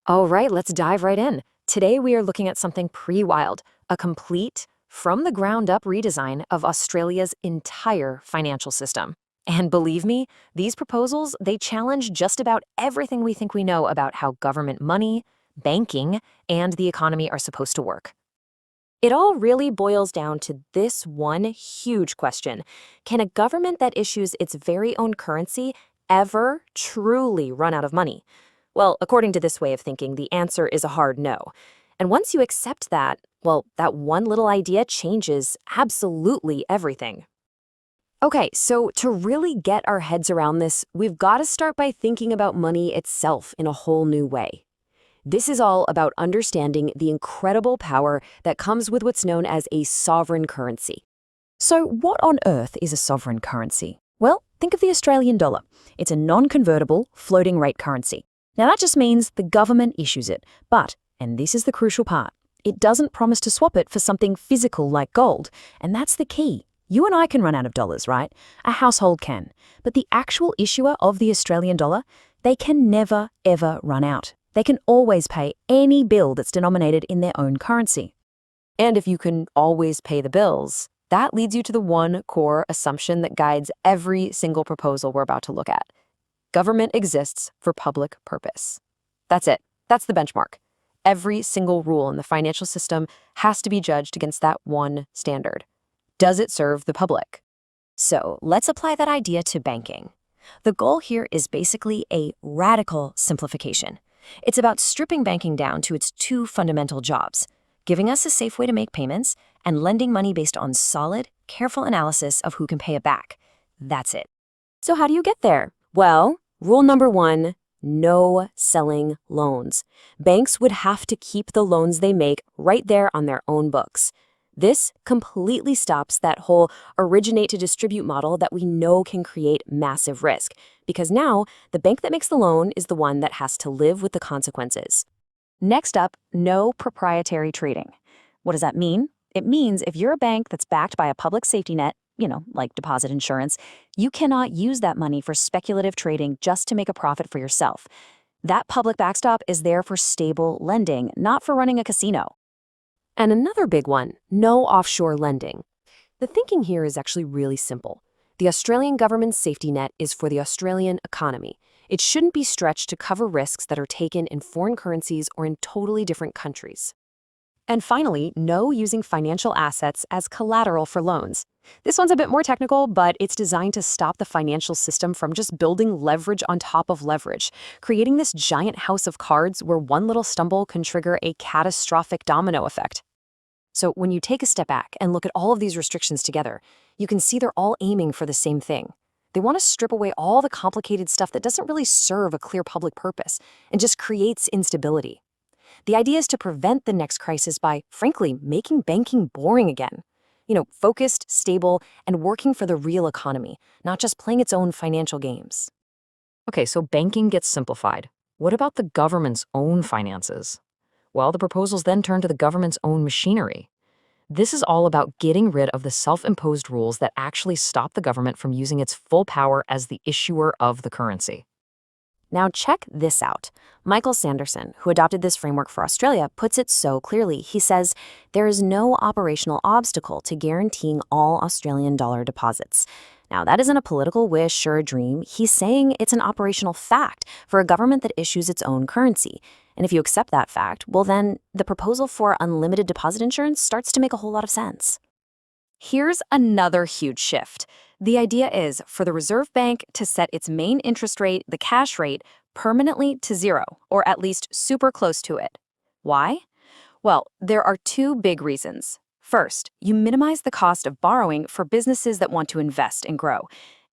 All right, let's dive right in. Today we are looking at something pretty wild, a complete, from the ground up redesign of Australia's entire financial system. And believe me, these proposals, they challenge just about everything we think we know about how government money, banking, and the economy are supposed to work. It all really boils down to this one huge question. Can a government that issues its very own currency ever truly run out of money? Well, according to this way of thinking, the answer is a hard no. And once you accept that, well, that one little idea changes absolutely everything. Okay, so to really get our heads around this, we've got to start by thinking about money itself in a whole new way. This is all about understanding the incredible power that comes with what's known as a sovereign currency. So what on earth is a sovereign currency? Well, think of the Australian dollar. It's a non-convertible, floating rate currency. Now that just means the government issues it, but, and this is the crucial part, it doesn't promise to swap it for something physical like gold, and that's the key. You and I can run out of dollars, right? A household can. But the actual issuer of the Australian dollar, they can never, ever run out. They can always pay any bill that's denominated in their own currency. And if you can always pay the bills, that leads you to the one core assumption that guides every single proposal we're about to look at. Government exists for public purpose. That's it. That's the benchmark. Every single rule in the financial system has to be judged against that one standard. Does it serve the public? So let's apply that idea to banking. The goal here is basically a radical simplification. It's about stripping banking down to its two fundamental jobs, giving us a safe way to make payments and lending money based on solid, careful analysis of who can pay it back. That's it. So how do you get there? Well, rule number one, no selling loans. Banks would have to keep the loans they make right there on their own books. This completely stops that whole originate to distribute model that we know can create massive risk, because now the bank that makes the loan is the one that has to live with the consequences. Next up, no proprietary trading. What does that mean? It means if you're a bank that's backed by a public safety net, like deposit insurance, you cannot use that money for speculative trading just to make a profit for yourself. That public backstop is there for stable lending, not for running a casino. And another big one, no offshore lending. The thinking here is actually really simple. The Australian government's safety net is for the Australian economy. It shouldn't be stretched to cover risks that are taken in foreign currencies or in totally different countries. And finally, no using financial assets as collateral for loans. This one's a bit more technical, but it's designed to stop the financial system from just building leverage on top of leverage, creating this giant house of cards where one little stumble can trigger a catastrophic domino effect. So when you take a step back and look at all of these restrictions together, you can see they're all aiming for the same thing. They want to strip away all the complicated stuff that doesn't really serve a clear public purpose and just creates instability. The idea is to prevent the next crisis by, frankly, making banking boring again. Focused, stable, and working for the real economy, not just playing its own financial games. Okay, so banking gets simplified. What about the government's own finances? Well, the proposals then turn to the government's own machinery. This is all about getting rid of the self-imposed rules that actually stop the government from using its full power as the issuer of the currency. Now check this out. Michael Sanderson, who adopted this framework for Australia, puts it so clearly. He says, there is no operational obstacle to guaranteeing all Australian dollar deposits. Now, that isn't a political wish or a dream. He's saying it's an operational fact for a government that issues its own currency. And if you accept that fact, well then, the proposal for unlimited deposit insurance starts to make a whole lot of sense. Here's another huge shift. The idea is for the Reserve Bank to set its main interest rate, the cash rate, permanently to zero, or at least super close to it. Why? Well, there are two big reasons. First, you minimize the cost of borrowing for businesses that want to invest and grow.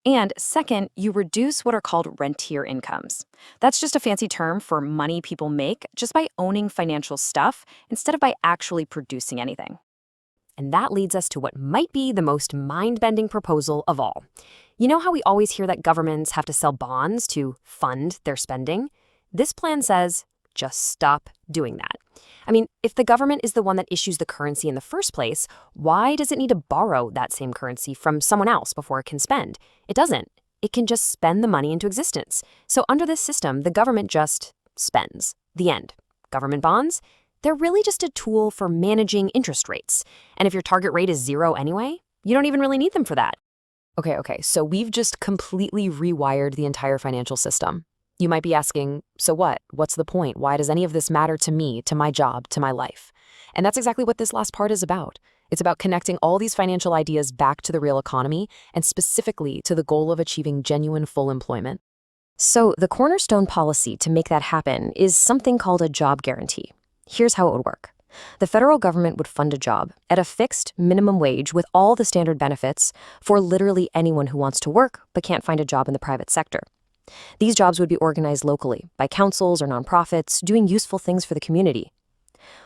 And second, you reduce what are called rentier incomes. That's just a fancy term for money people make just by owning financial stuff instead of by actually producing anything. And that leads us to what might be the most mind-bending proposal of all. You know how we always hear that governments have to sell bonds to fund their spending? This plan says, just stop doing that. I mean, if the government is the one that issues the currency in the first place, why does it need to borrow that same currency from someone else before it can spend? It doesn't. It can just spend the money into existence. So under this system, the government just spends. The end. Government bonds? They're really just a tool for managing interest rates. And if your target rate is 0 anyway, you don't even really need them for that. Okay, so we've just completely rewired the entire financial system. You might be asking, so what? What's the point? Why does any of this matter to me, to my job, to my life? And that's exactly what this last part is about. It's about connecting all these financial ideas back to the real economy and specifically to the goal of achieving genuine full employment. So the cornerstone policy to make that happen is something called a job guarantee. Here's how it would work. The federal government would fund a job at a fixed minimum wage with all the standard benefits for literally anyone who wants to work but can't find a job in the private sector. These jobs would be organized locally by councils or nonprofits doing useful things for the community.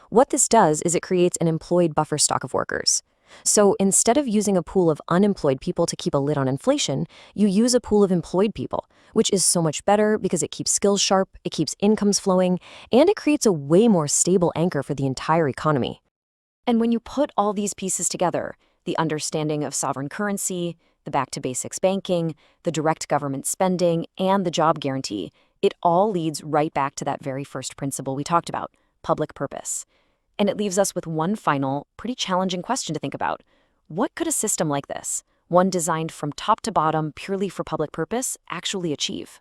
What this does is it creates an employed buffer stock of workers. So instead of using a pool of unemployed people to keep a lid on inflation, you use a pool of employed people, which is so much better because it keeps skills sharp, it keeps incomes flowing, and it creates a way more stable anchor for the entire economy. And when you put all these pieces together, the understanding of sovereign currency, the back-to-basics banking, the direct government spending, and the job guarantee, it all leads right back to that very first principle we talked about, public purpose. And it leaves us with one final, pretty challenging question to think about. What could a system like this, one designed from top to bottom purely for public purpose, actually achieve?